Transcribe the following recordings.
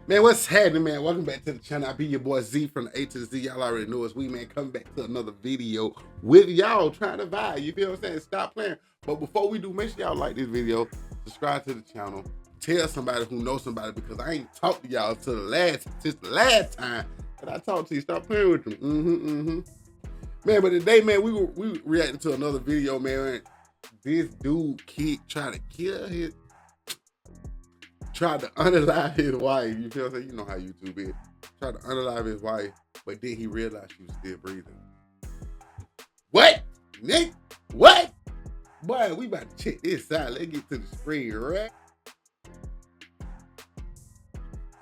Man, what's happening, man? Welcome back to the channel. I be your boy Z from the A to the Z. Y'all already know it's we, man. Coming back to another video with y'all trying to vibe. You feel what I'm saying? Stop playing. But before we do, make sure y'all like this video, subscribe to the channel, tell somebody who knows somebody, because I ain't talked to y'all since the last time that I talked to you. Stop playing with me. Man, but today, man, we reacting to another video, man. This dude tried to unalive his wife. You feel what I'm saying? You know how YouTube is. Tried to unalive his wife, but then he realized she was still breathing. What? Nick? What? Boy, we about to check this out. Let's get to the screen, right?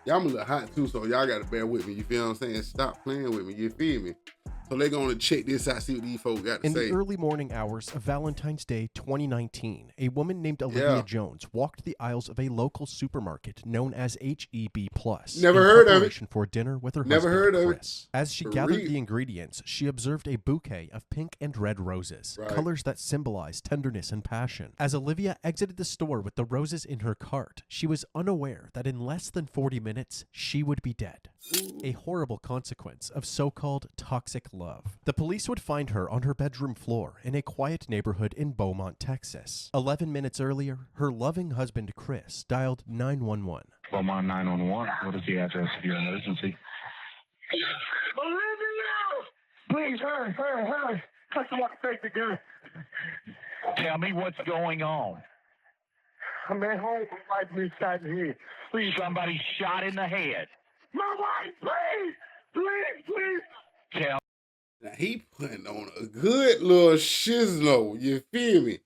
Y'all, I'm a little hot too, so y'all gotta bear with me. You feel what I'm saying? Stop playing with me. You feel me? So they're gonna check this out, see what these folks got to say. In the early morning hours of Valentine's Day 2019, a woman named Olivia Jones walked the aisles of a local supermarket known as HEB Plus. Never heard of it. For dinner with her husband, Chris. As she gathered the ingredients, she observed a bouquet of pink and red roses, colors that symbolize tenderness and passion. As Olivia exited the store with the roses in her cart, she was unaware that in less than 40 minutes, she would be dead. A horrible consequence of so-called toxic love. The police would find her on her bedroom floor in a quiet neighborhood in Beaumont, Texas. 11 minutes earlier, her loving husband, Chris, dialed 911. Beaumont 911, what is the address of your emergency? Olivia! Please, hurry. I want to take the gun. Tell me what's going on. I'm at home, my wife been shot in the head. Please, somebody shot in the head. My wife, please. Tell. Now he putting on a good little shizzle, you feel me?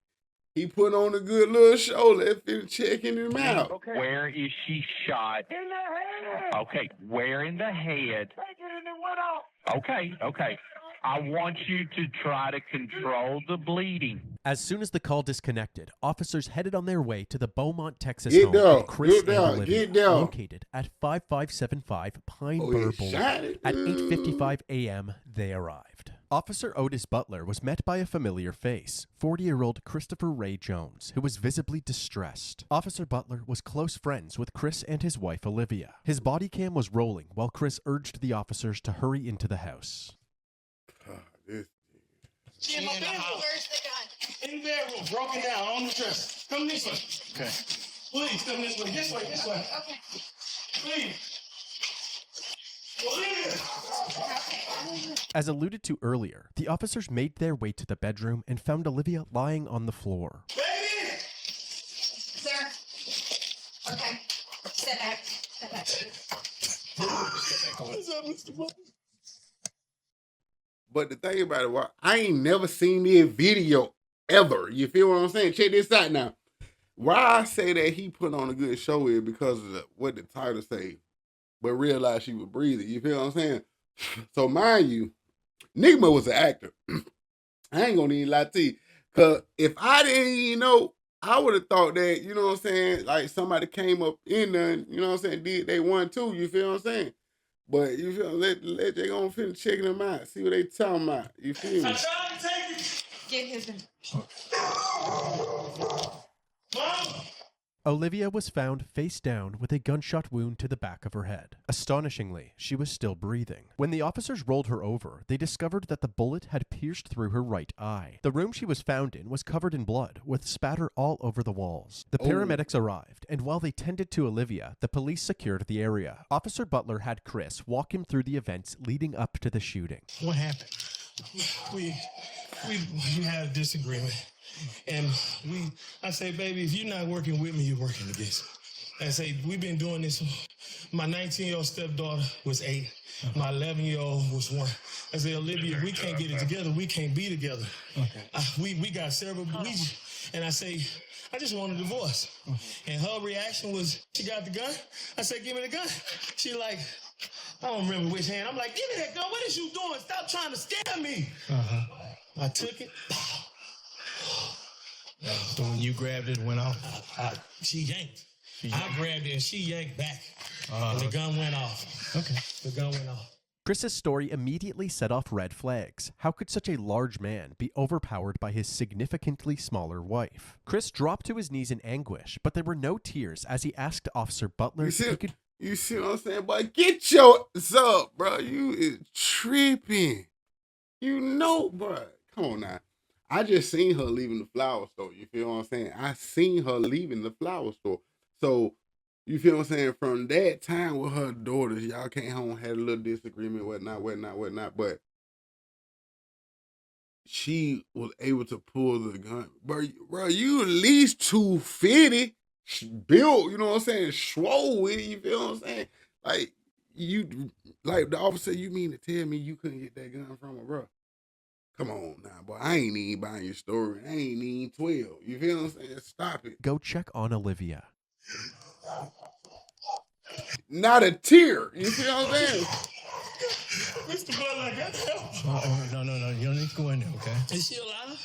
He put on a good little show. Let's finish checking him out. Okay. Where is she shot? In the head. Okay, where in the head? Take it and it went off. Okay. I want you to try to control the bleeding. As soon as the call disconnected, officers headed on their way to the Beaumont, Texas home of Chris and Olivia, located at 5575 Pine Burr Boulevard. At 8:55 a.m., they arrived. Officer Otis Butler was met by a familiar face, 40-year-old Christopher Ray Jones, who was visibly distressed. Officer Butler was close friends with Chris and his wife, Olivia. His body cam was rolling while Chris urged the officers to hurry into the house. She in the house. Where's the gun? In the bedroom, broken down on the dresser. Come this way. Okay. Please come this way. This way. Okay. Please. Olivia. As alluded to earlier, the officers made their way to the bedroom and found Olivia lying on the floor. Baby! Sir. Okay. Step back. What's up, Mr. Butler? But the thing about it, I ain't never seen this video ever. You feel what I'm saying? Check this out now. Why I say that he put on a good show is because of what the title say, but realized she was breathing. You feel what I'm saying? So mind you, Nigma was an actor. I ain't gonna even lie to you. Cause if I didn't even know, I would have thought that, you know what I'm saying, like somebody came up in there and, you know what I'm saying, did they one too, you feel what I'm saying? But you feel let they gonna finish checking them out, see what they talking about. You feel me? I tried to take it. Get his. Mom. Olivia was found face down with a gunshot wound to the back of her head. Astonishingly, she was still breathing. When the officers rolled her over, they discovered that the bullet had pierced through her right eye. The room she was found in was covered in blood, with spatter all over the walls. The paramedics arrived, and while they tended to Olivia, the police secured the area. Officer Butler had Chris walk him through the events leading up to the shooting. What happened? We had a disagreement. And I say, baby, if you're not working with me, you're working against me. I say, we've been doing this. My 19-year-old stepdaughter was 8. My 11-year-old was 1. I say, Olivia, we can't get it together. We can't be together. Okay. We got several. And I say, I just want a divorce. And her reaction was, she got the gun? I said, give me the gun. She like, I don't remember which hand. I'm like, give me that gun. What is you doing? Stop trying to scare me. I took it. So when you grabbed it, went off? She yanked. I grabbed it and she yanked back. And the gun went off. Okay. The gun went off. Chris's story immediately set off red flags. How could such a large man be overpowered by his significantly smaller wife? Chris dropped to his knees in anguish, but there were no tears as he asked Officer Butler if he could You see what I'm saying? But get your up, bro. You is tripping. You know, bro. Come on now. I just seen her leaving the flower store. You feel what I'm saying? I seen her leaving the flower store. So, you feel what I'm saying? From that time with her daughters, y'all came home, had a little disagreement, whatnot. But she was able to pull the gun. Bro, you at least 250 built, you know what I'm saying? Swole with it, you feel what I'm saying? Like, like the officer, you mean to tell me you couldn't get that gun from her, bro? Come on now, boy. I ain't even buying your story. I ain't even 12. You feel what I'm saying? Stop it. Go check on Olivia. Not a tear. You feel what I'm saying? Mr. Butler, I got help. No. You don't need to go in there, okay? Is she alive?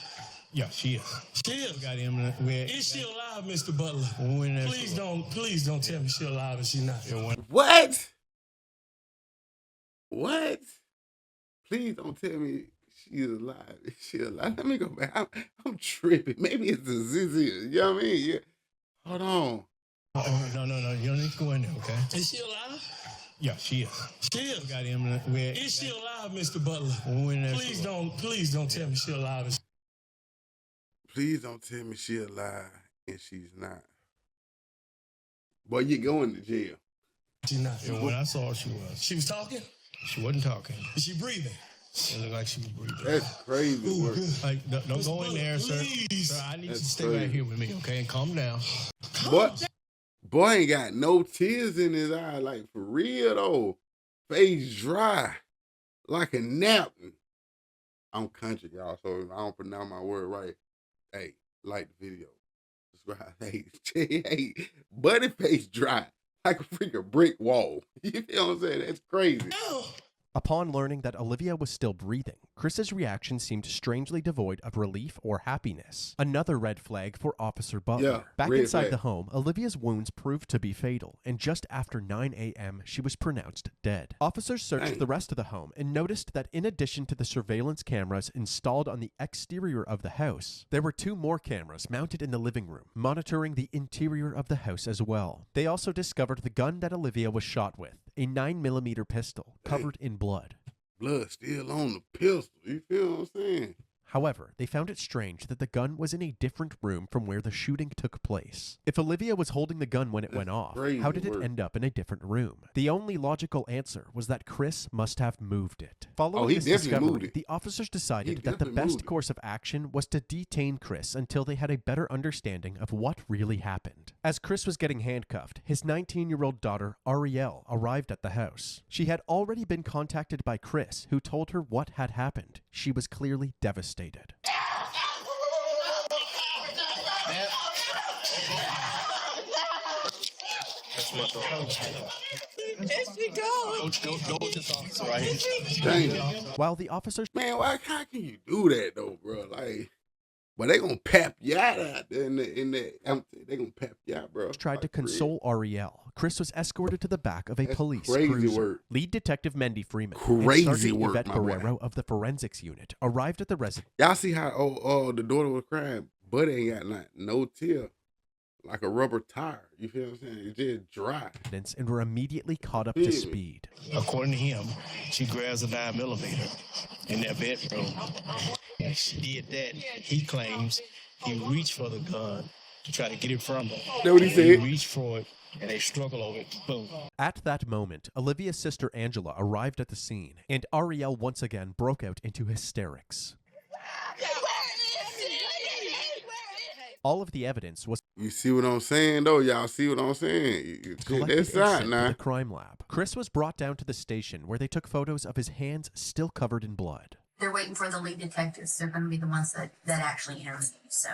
Yeah, she is. She is. We got him. Is she alive, Mr. Butler? Please don't tell me she's alive and she's not. What? What? Please don't tell me she's alive. She's alive. Let me go back. I'm tripping. Maybe it's a ZZ. You know what I mean? Yeah. Hold on. No. You don't need to go in there, okay? Is she alive? Yeah, she is. She is. We got him. Is she alive, Mr. Butler? Please don't tell me she's alive. Please don't tell me she's alive and she's not. Boy, you're going to jail. She's not. Yeah, when I saw her, she was. She was talking? She wasn't talking. Is she breathing? It looked like she was breathing. That's crazy work. Like, don't go in there, sir. Please. Sir, I need you to That's stay crazy. right here with me, okay? And calm down. Boy ain't got no tears in his eye. Like, for real, though. Face dry. Like a nap. I'm country, y'all, so I don't pronounce my word right. Hey, like the video. Subscribe. Hey, buddy face dry. Like a freaking brick wall. You feel what I'm saying? That's crazy. Upon learning that Olivia was still breathing, Chris's reaction seemed strangely devoid of relief or happiness. Another red flag for Officer Butler. Yeah, Back red inside flag. the home, Olivia's wounds proved to be fatal, and just after 9 a.m., she was pronounced dead. Officers searched Dang. the rest of the home and noticed that in addition to the surveillance cameras installed on the exterior of the house, there were 2 more cameras mounted in the living room, monitoring the interior of the house as well. They also discovered the gun that Olivia was shot with, a 9mm pistol covered in blood. Blood still on the pistol. You feel what I'm saying? However, they found it strange that the gun was in a different room from where the shooting took place. If Olivia was holding the gun when it went off, crazy how did it work. end up in a different room? The only logical answer was that Chris must have moved it. Following he this definitely moved discovery, it. the officers decided He that the definitely best moved it. course of action was to detain Chris until they had a better understanding of what really happened. As Chris was getting handcuffed, his 19-year-old daughter, Ariel, arrived at the house. She had already been contacted by Chris, who told her what had happened. She was clearly devastated. Dang. While the officers Man, how can you do that though, bro? Like, but they gonna pap you out there they gonna pap you out, bro. tried to Like, for real. console Ariel, Chris was escorted to the back of a That's police crazy cruiser. work. Lead Detective Mendy Freeman Crazy and Sergeant work, Yvette my boy. Barrero of the Forensics Unit arrived at the residence Y'all see how the daughter was crying, but ain't got no tear, like a rubber tire. You feel what I'm saying? It's just dry. and were immediately caught up to speed. According to him, she grabs a 9mm in their bedroom. And she did that. He claims he reached for the gun to try to get it from her. That what he said? He reached for it, and they struggle over it. Boom. At that moment, Olivia's sister Angela arrived at the scene, and Ariel once again broke out into hysterics. All of the evidence was You see what I'm saying, though? Y'all see what I'm saying? You check collected this and out sent to now. the crime lab. Chris was brought down to the station where they took photos of his hands still covered in blood. They're waiting for the lead detectives. They're going to be the ones that actually interview you. So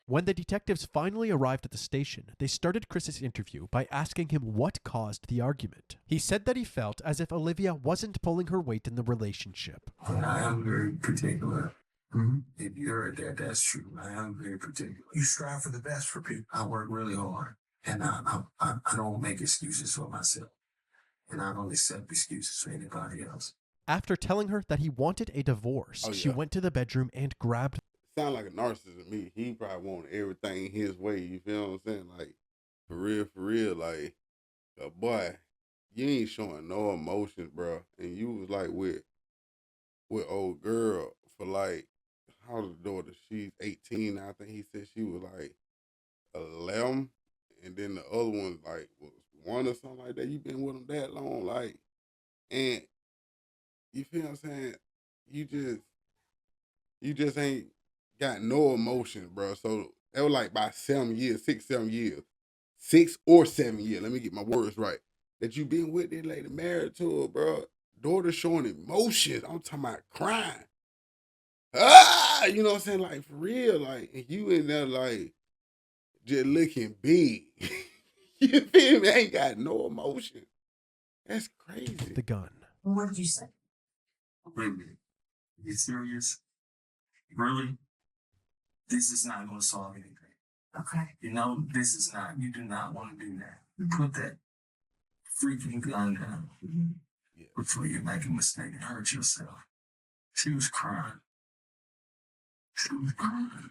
When the detectives finally arrived at the station, they started Chris's interview by asking him what caused the argument. He said that he felt as if Olivia wasn't pulling her weight in the relationship. I am very particular. If you heard that, that's true. I am very particular. You strive for the best for people. I work really hard, and I don't make excuses for myself, and I don't accept excuses for anybody else. After telling her that he wanted a divorce, she went to the bedroom and grabbed. Sound like a narcissist to me. He probably wanted everything his way. You feel what I'm saying? Like, for real, like, boy, you ain't showing no emotions, bro. And you was like with old girl for like, how's the daughter? She's 18 now. I think he said she was like 11. And then the other one like was 1 or something like that. You been with them that long, like, and you feel what I'm saying? You just ain't got no emotion, bro. So that was like by 7 years, 6, 7 years. 6 or 7 years. Let me get my words right. That you been with this lady, married to her, bro. Daughter showing emotions. I'm talking about crying. You know what I'm saying? Like, for real. Like, and you in there, like, just looking big. You feel me? Ain't got no emotion. That's crazy. The gun. What did you say? Wait a minute. You serious? Really? This is not going to solve anything. Okay. You know, this is not, you do not want to do that. Put that freaking gun down before you make a mistake and hurt yourself. She was crying. She was crying.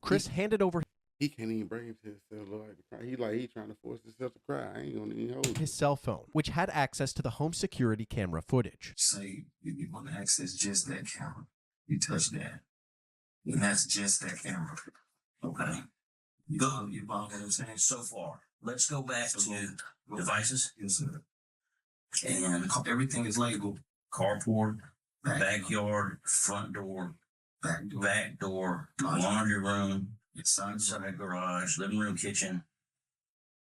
Chris handed over He can't even bring himself to cry. He trying to force himself to cry. I ain't gonna even hold his cell phone, which had access to the home security camera footage. Say if you want to access just that camera, you touch that. And that's just that camera. Okay. You follow what I'm saying? So far. Let's go back to devices. Yes, sir. And everything is labeled. Carport, backyard, front door, back door, laundry room, inside garage, living room, kitchen.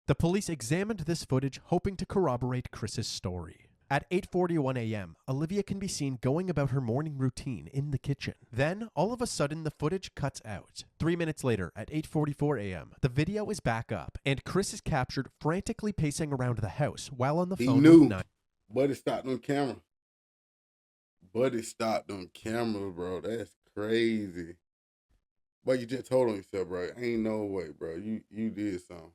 The police examined this footage, hoping to corroborate Chris's story. At 8:41 a.m., Olivia can be seen going about her morning routine in the kitchen. Then, all of a sudden, the footage cuts out. 3 minutes later, at 8:44 a.m., the video is back up, and Chris is captured frantically pacing around the house while on the phone with Nine. But it stopped on camera. Bro. That's crazy. But you just told on yourself, bro. Ain't no way, bro. You did something.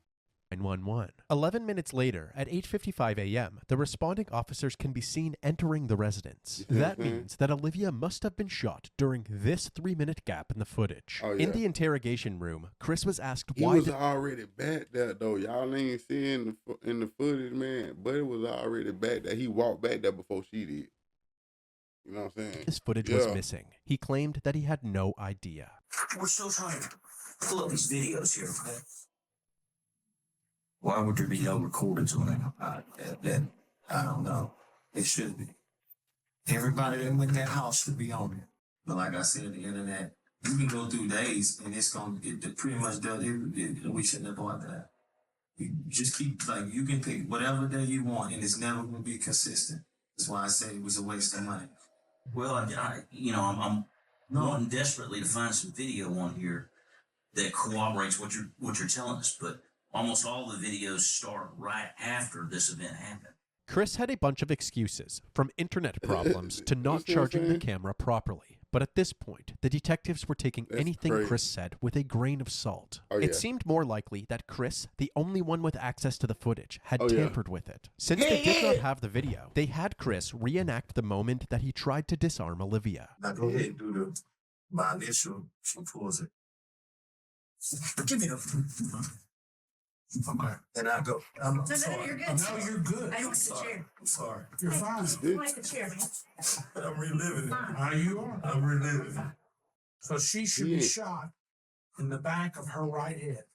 911. 11 minutes later, at 8:55 a.m., the responding officers can be seen entering the residence. That means that Olivia must have been shot during this 3-minute gap in the footage. Oh, yeah. In the interrogation room, Chris was asked He why was already back there, though. Y'all ain't seeing in the footage, man. But it was already back there. He walked back there before she did. You know what I'm saying? this footage was missing. He claimed that he had no idea. We're still trying to pull up these videos here, okay? Why would there be no recordings on it? I don't know. It should be. Everybody that went in that house should be on it. But like I said, the internet, you can go through days and it pretty much does it. We shouldn't have bought that. You just keep, like, you can pick whatever day you want and it's never going to be consistent. That's why I said it was a waste of money. Well, I'm wanting desperately to find some video on here that corroborates what you're telling us, but almost all the videos start right after this event happened. Chris had a bunch of excuses, from internet problems to not charging the camera properly. But at this point, the detectives were taking anything Chris said with a grain of salt. It seemed more likely that Chris, the only one with access to the footage, had tampered with it. Since they did not have the video, they had Chris reenact the moment that he tried to disarm Olivia. Now go ahead and do my initial. She pulls it. Give me the. Okay, and I go. I'm sorry. You're good. No, you're good. I want the chair. I'm sorry. You're fine. I like the chair, man. I'm reliving it. You are. I'm reliving it. So she should be shot in the back of her right head.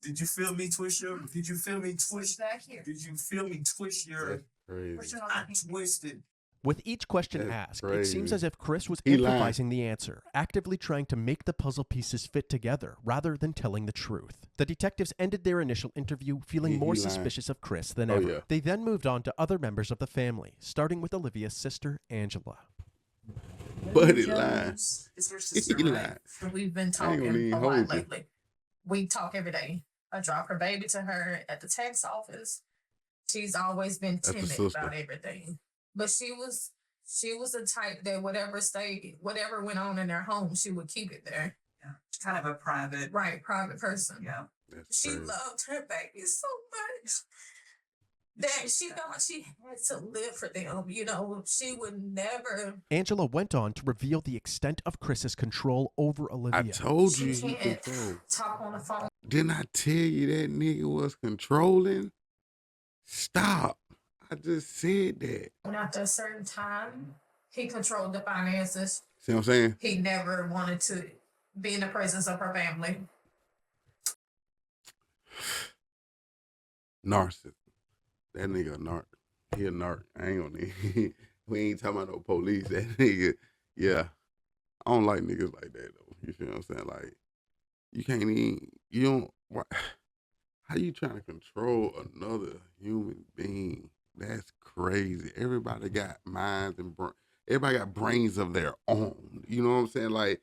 Did you feel me twist your? Did you feel me twist back here? Did you feel me twist your? Crazy. I twisted. With each question asked, it seems as if Chris was He improvising the answer, actively trying to make the puzzle pieces fit together rather than telling the truth. The detectives ended their initial interview feeling more suspicious of Chris than ever. They then moved on to other members of the family, starting with Olivia's sister, Angela. But it lies. Is her sister, right? We've been talking a lot lately. We talk every day. I drop her baby to her at the tax office. She's always been timid about everything. But she was the type that whatever went on in their home, she would keep it there. Yeah. She's kind of a private person. Yeah. She loved her baby so much. that she felt like she had to live for them. You know, she would never. Angela went on to reveal the extent of Chris's control over Olivia. I told you She he can't controlled. talk on the phone. Didn't I tell you that nigga was controlling? Stop. I just said that. And after a certain time, he controlled the finances. See what I'm saying? He never wanted to be in the presence of her family. Narcissist. That nigga a narc. He a narc. I ain't gonna need. We ain't talking about no police. That nigga, yeah. I don't like niggas like that though. You feel what I'm saying? Like, you can't even, you don't, why, how you trying to control another human being? That's crazy. Everybody got minds and everybody got brains of their own. You know what I'm saying? Like,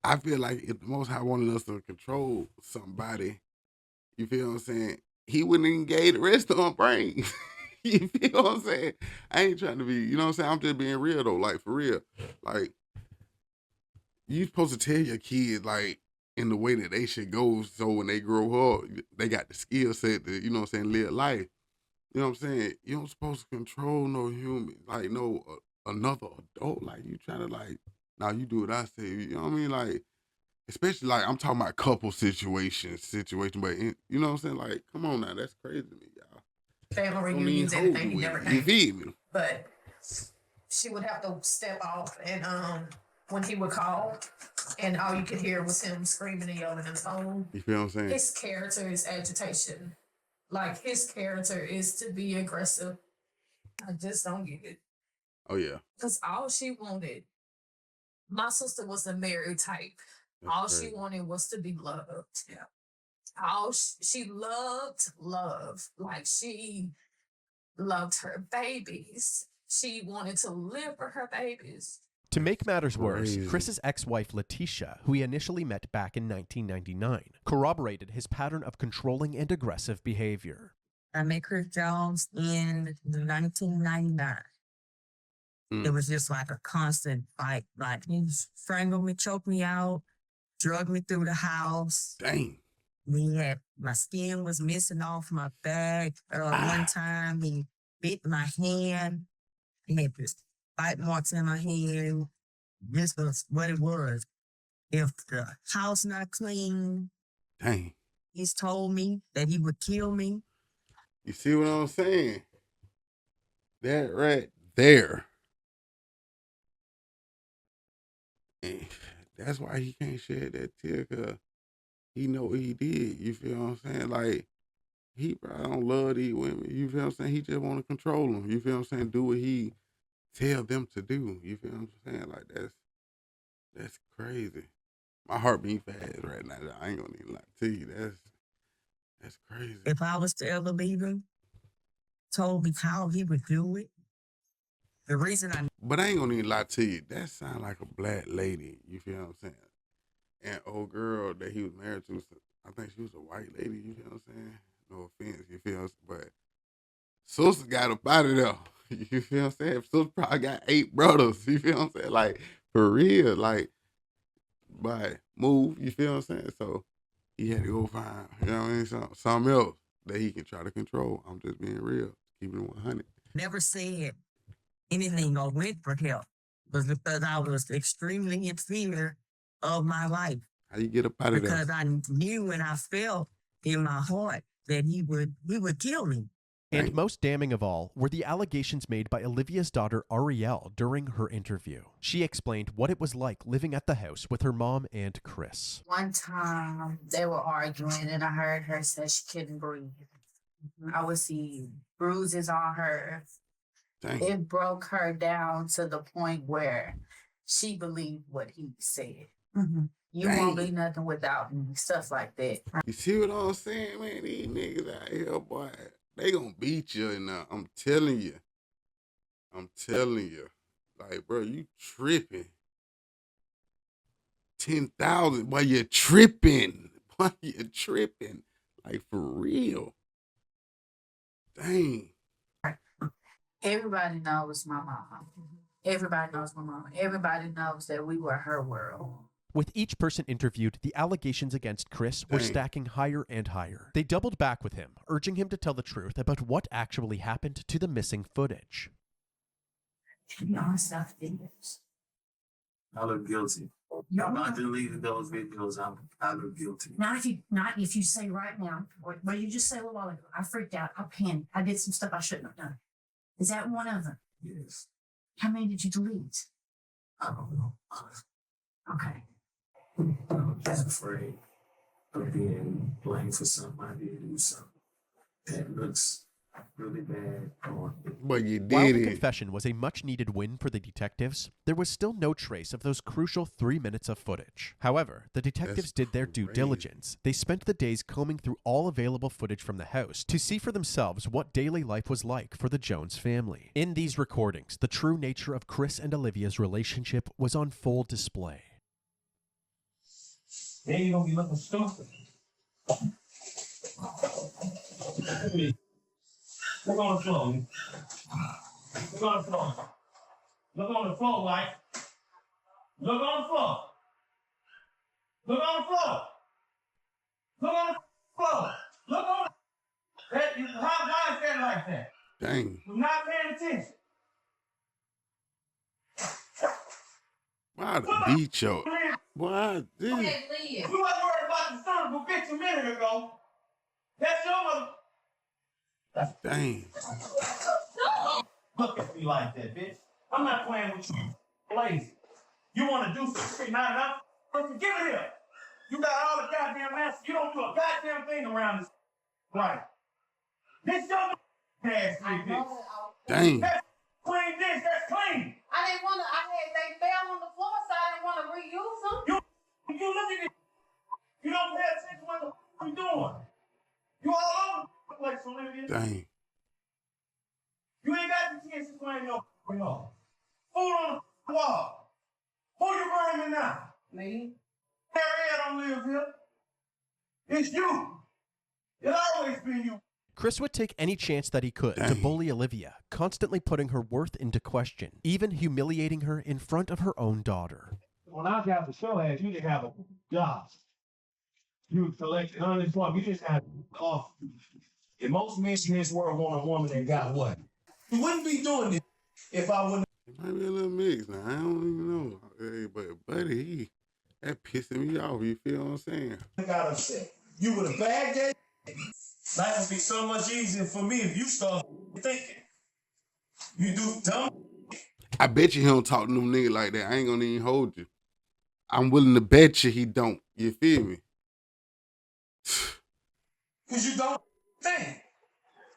I feel like if the Most High wanted us to control somebody, you feel what I'm saying? He wouldn't engage the rest of them brains. You feel what I'm saying? I ain't trying to be, you know what I'm saying? I'm just being real though, like for real. Like, you supposed to tell your kids like in the way that they should go, so when they grow up, they got the skill set to, you know what I'm saying, live life. You know what I'm saying? You don't supposed to control no human, like no another adult. Like you trying to like, now you do what I say. You know what I mean? Like, especially like I'm talking about couple situation, but you know what I'm saying? Like, come on now, that's crazy to me, y'all. Family reunions, everything, he never came. You feed me? But she would have to step off, and when he would call, and all you could hear was him screaming and yelling on the phone. You feel what I'm saying? His character is agitation. Like, his character is to be aggressive. I just don't get it. Oh, yeah. Because all she wanted, my sister was a married type. That's all crazy. She wanted was to be loved. Yeah. All she loved love. Like, she loved her babies. She wanted to live for her babies. To make matters worse, Chris's ex-wife Letitia, who he initially met back in 1999, corroborated his pattern of controlling and aggressive behavior. I met Chris Jones in 1999. It was just like a constant fight. Like, he strangled me, choked me out, drugged me through the house. Dang. My skin was missing off my back. One time he bit my hand. He had this bite marks in my hand. This was what it was. If the house not clean, dang, he's told me that he would kill me. You see what I'm saying? That right there. And that's why he can't shed that tear, because he know what he did. You feel what I'm saying? Like, he probably don't love these women. You feel what I'm saying? He just want to control them. You feel what I'm saying? Do what he tell them to do. You feel what I'm saying? Like, that's crazy. My heart beat fast right now. I ain't gonna even lie to you. That's crazy. If I was to ever leave him, told me how he would do it. The reason But I ain't gonna even lie to you. That sound like a black lady. You feel what I'm saying? And old girl that he was married to, I think she was a white lady. You feel what I'm saying? No offense. You feel what I'm saying? But sister got up out of there. You feel what I'm saying? Sister probably got 8 brothers. You feel what I'm saying? Like, for real. Like, but move. You feel what I'm saying? So he had to go find, you know what I mean? Something else that he can try to control. I'm just being real. Keeping it 100. never said anything or went for help was because I was extremely in fear of my life. How you get up out of there? Because I knew and I felt in my heart that he would kill me. And most damning of all were the allegations made by Olivia's daughter Ariel during her interview. She explained what it was like living at the house with her mom and Chris. One time they were arguing and I heard her say she couldn't breathe. I would see bruises on her. Dang. It broke her down to the point where she believed what he said. You won't be nothing without me, stuff like that. You see what I'm saying, man? These niggas out here, boy, they gonna beat you now. I'm telling you. Like, bro, you tripping. 10,000, boy, you're tripping. Boy, you're tripping. Like, for real. Dang. Everybody knows my mom. Everybody knows my mom. Everybody knows that we were her world. With each person interviewed, the allegations against Chris were stacking higher and higher. They doubled back with him, urging him to tell the truth about what actually happened to the missing footage. To be honest about the videos. I look guilty. Not deleting those videos. I look guilty. Not if you say right now, what you just said a little while ago, I freaked out, I panicked, I did some stuff I shouldn't have done. Is that one of them? Yes. How many did you delete? I don't know. Okay. I'm just afraid of being blamed for something I did do something that looks really bad. But you did While it. the confession was a much-needed win for the detectives, there was still no trace of those crucial 3 minutes of footage. However, the detectives did their due diligence. They spent the days combing through all available footage from the house to see for themselves what daily life was like for the Jones family. In these recordings, the true nature of Chris and Olivia's relationship was on full display. Then you're gonna be looking stupid. Look on the floor. Look on the floor. Look on the floor, Mike. Look on the floor. Look on the floor. Look on the floor. Look on that. Why is that like that? Dang. You're not paying attention. Why the beat yo? Why this? You wasn't worried about the son of a bitch a minute ago. That's your mother. Dang. Look at me like that, bitch. I'm not playing with you. Lazy. You want to do some shit, not enough? Listen, give it here. You got all the goddamn answers. You don't do a goddamn thing around this life. This your ass, bitch. Dang. That's clean dish. That's clean. I didn't want to. They fell on the floor, so I didn't want to reuse them. You look at it. You don't pay attention to what the fuck you doing. You all over the place, Olivia. Dang. You ain't got the chance to claim no food on the wall. Who you burning now? Me. Harriet don't live here. It's you. It's always been you. Chris would take any chance that he could to bully Olivia, constantly putting her worth into question, even humiliating her in front of her own daughter. When I got the show ass, you didn't have a job. You collected unemployment. You just had off. And most men in this world want a woman that got what? You wouldn't be doing this if I wouldn't. It might be a little mixed now. I don't even know. Hey, but buddy, that pissing me off. You feel what I'm saying? I got upset. You would have bagged that. Life would be so much easier for me if you start thinking. You do dumb. I bet you he don't talk to them niggas like that. I ain't gonna even hold you. I'm willing to bet you he don't. You feel me? Because you don't think.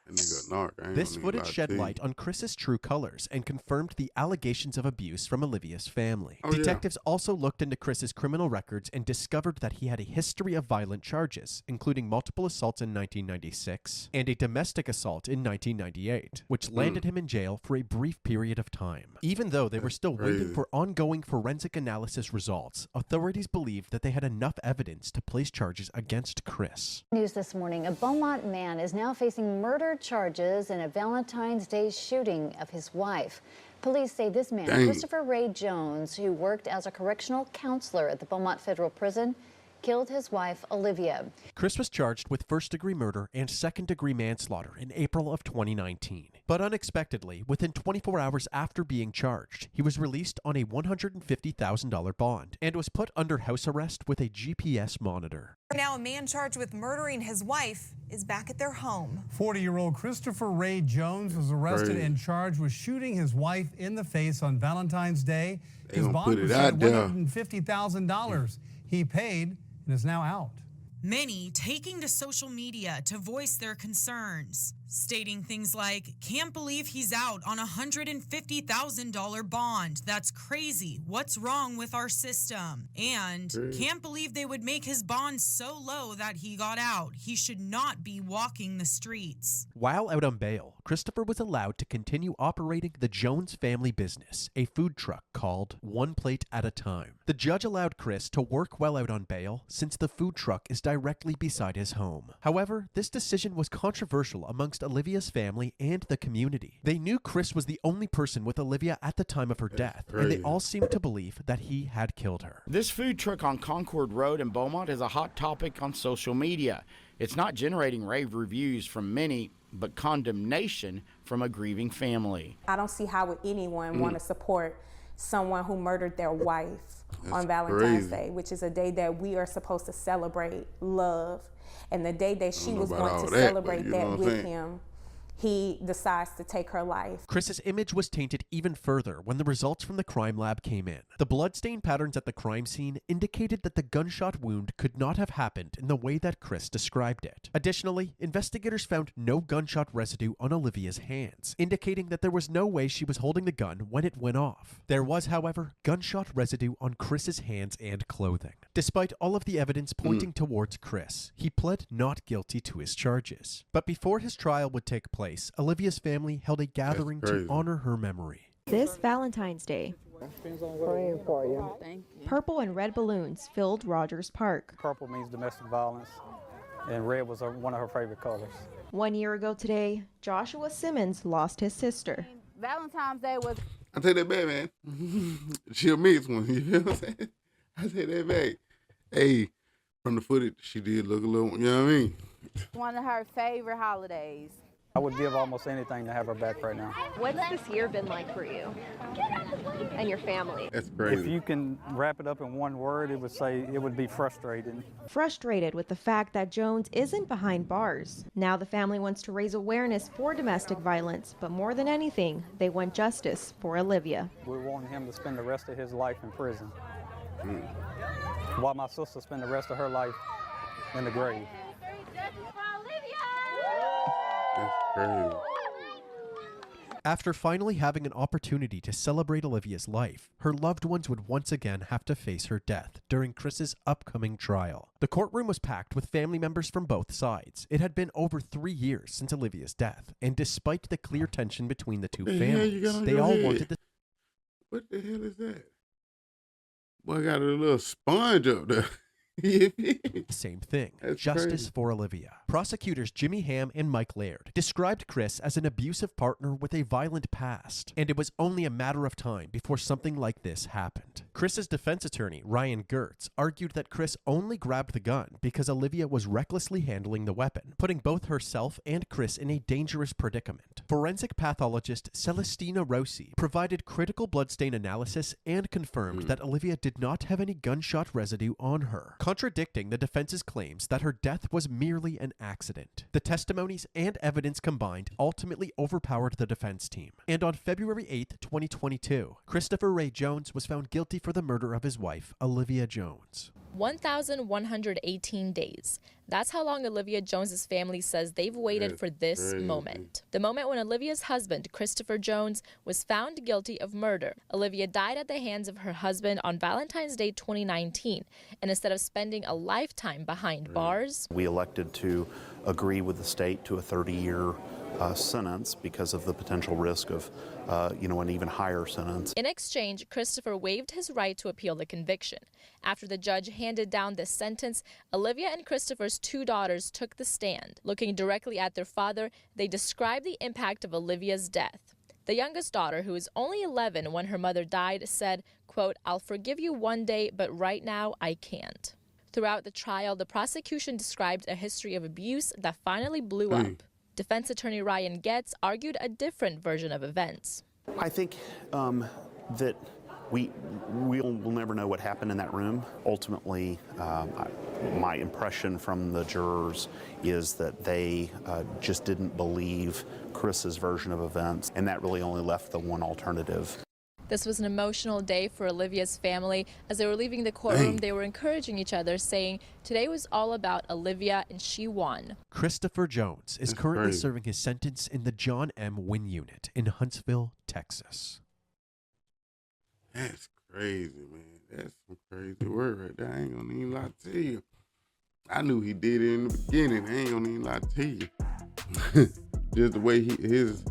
That nigga narc. This footage shed light on Chris's true colors and confirmed the allegations of abuse from Olivia's family. Detectives also looked into Chris's criminal records and discovered that he had a history of violent charges, including multiple assaults in 1996 and a domestic assault in 1998, which landed him in jail for a brief period of time. Even though they were still waiting for ongoing forensic analysis results, authorities believed that they had enough evidence to place charges against Chris. News this morning, a Beaumont man is now facing murder charges in a Valentine's Day shooting of his wife. Police say this man, Christopher Ray Jones, who worked as a correctional counselor at the Beaumont Federal Prison, killed his wife, Olivia. Chris was charged with first-degree murder and second-degree manslaughter in April of 2019. But unexpectedly, within 24 hours after being charged, he was released on a $150,000 bond and was put under house arrest with a GPS monitor. Now a man charged with murdering his wife is back at their home. 40-year-old Christopher Ray Jones was arrested and charged with shooting his wife in the face on Valentine's Day. His bond was set at $150,000. He paid and is now out. Many taking to social media to voice their concerns, stating things like, "Can't believe he's out on a $150,000 bond. That's crazy. What's wrong with our system?" And "Can't believe they would make his bond so low that he got out. He should not be walking the streets." While out on bail, Christopher was allowed to continue operating the Jones family business, a food truck called One Plate at a Time. The judge allowed Chris to work well out on bail since the food truck is directly beside his home. However, this decision was controversial amongst Olivia's family and the community. They knew Chris was the only person with Olivia at the time of her death, and they all seemed to believe that he had killed her. This food truck on Concord Road in Beaumont is a hot topic on social media. It's not generating rave reviews from many, but condemnation from a grieving family. I don't see how would anyone want to support someone who murdered their wife on Valentine's Day, which is a day that we are supposed to celebrate love. And the day that she was going to celebrate that with him, he decides to take her life. Chris's image was tainted even further when the results from the crime lab came in. The bloodstain patterns at the crime scene indicated that the gunshot wound could not have happened in the way that Chris described it. Additionally, investigators found no gunshot residue on Olivia's hands, indicating that there was no way she was holding the gun when it went off. There was, however, gunshot residue on Chris's hands and clothing. Despite all of the evidence pointing towards Chris, he pled not guilty to his charges. But before his trial would take place, Olivia's family held a gathering to honor her memory. This Valentine's Day, Praying for you. purple and red balloons filled Rogers Park. Purple means domestic violence, and red was one of her favorite colors. 1 year ago today, Joshua Simmons lost his sister. Valentine's Day was... I take that back, man. She a mixed one, you feel what I'm saying? I take that back. Hey, from the footage, she did look a little, you know what I mean? one of her favorite holidays. I would give almost anything to have her back right now. What's this year been like for you and your family? That's crazy. If you can wrap it up in one word, it would be frustrating. Frustrated with the fact that Jones isn't behind bars. Now the family wants to raise awareness for domestic violence, but more than anything, they want justice for Olivia. We want him to spend the rest of his life in prison, while my sister spend the rest of her life in the grave. That's crazy. After finally having an opportunity to celebrate Olivia's life, her loved ones would once again have to face her death during Chris's upcoming trial. The courtroom was packed with family members from both sides. It had been over 3 years since Olivia's death, and despite the clear tension between the two families, they all wanted the... What the hell is that? Boy, I got a little sponge up there. Same thing. That's Justice crazy. for Olivia. Prosecutors Jimmy Ham and Mike Laird described Chris as an abusive partner with a violent past, and it was only a matter of time before something like this happened. Chris's defense attorney, Ryan Gertz, argued that Chris only grabbed the gun because Olivia was recklessly handling the weapon, putting both herself and Chris in a dangerous predicament. Forensic pathologist Celestina Rossi provided critical bloodstain analysis and confirmed that Olivia did not have any gunshot residue on her, contradicting the defense's claims that her death was merely an accident. The testimonies and evidence combined ultimately overpowered the defense team. And on February 8, 2022, Christopher Ray Jones was found guilty for the murder of his wife, Olivia Jones. 1,118 days. That's how long Olivia Jones's family says they've waited for this moment. The moment when Olivia's husband, Christopher Jones, was found guilty of murder. Olivia died at the hands of her husband on Valentine's Day 2019, and instead of spending a lifetime behind bars, we elected to agree with the state to a 30-year sentence because of the potential risk of, an even higher sentence. In exchange, Christopher waived his right to appeal the conviction. After the judge handed down this sentence, Olivia and Christopher's 2 daughters took the stand. Looking directly at their father, they described the impact of Olivia's death. The youngest daughter, who was only 11 when her mother died, said, quote, "I'll forgive you one day, but right now I can't." Throughout the trial, the prosecution described a history of abuse that finally blew up. Defense attorney Ryan Getz argued a different version of events. I think that we'll never know what happened in that room. Ultimately, my impression from the jurors is that they just didn't believe Chris's version of events, and that really only left the one alternative. This was an emotional day for Olivia's family. As they were leaving the courtroom, they were encouraging each other, saying, "Today was all about Olivia, and she won." Christopher Jones is currently serving his sentence in the John M. Wynn Unit in Huntsville, Texas. That's crazy, man. That's some crazy word right there. I ain't gonna even lie to you. I knew he did it in the beginning. I ain't gonna even lie to you. Just the way his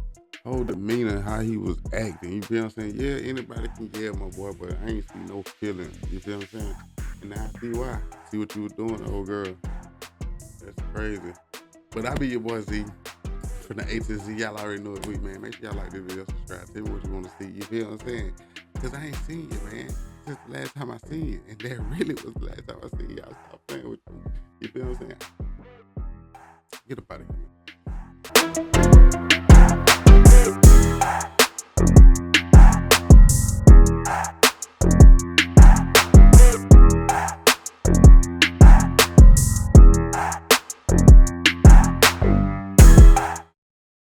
whole demeanor, how he was acting. You feel what I'm saying? Yeah, anybody can yell, my boy, but I ain't see no feeling. You feel what I'm saying? And now I see why. See what you were doing, old girl. That's crazy. But I be your boy Z. From the A to Z, y'all already know it week, man. Make sure y'all like this video, subscribe. Tell me what you want to see. You feel what I'm saying? Because I ain't seen you, man. Since the last time I seen you. And that really was the last time I seen y'all. Stop playing with you. You feel what I'm saying? Get up out of here, man.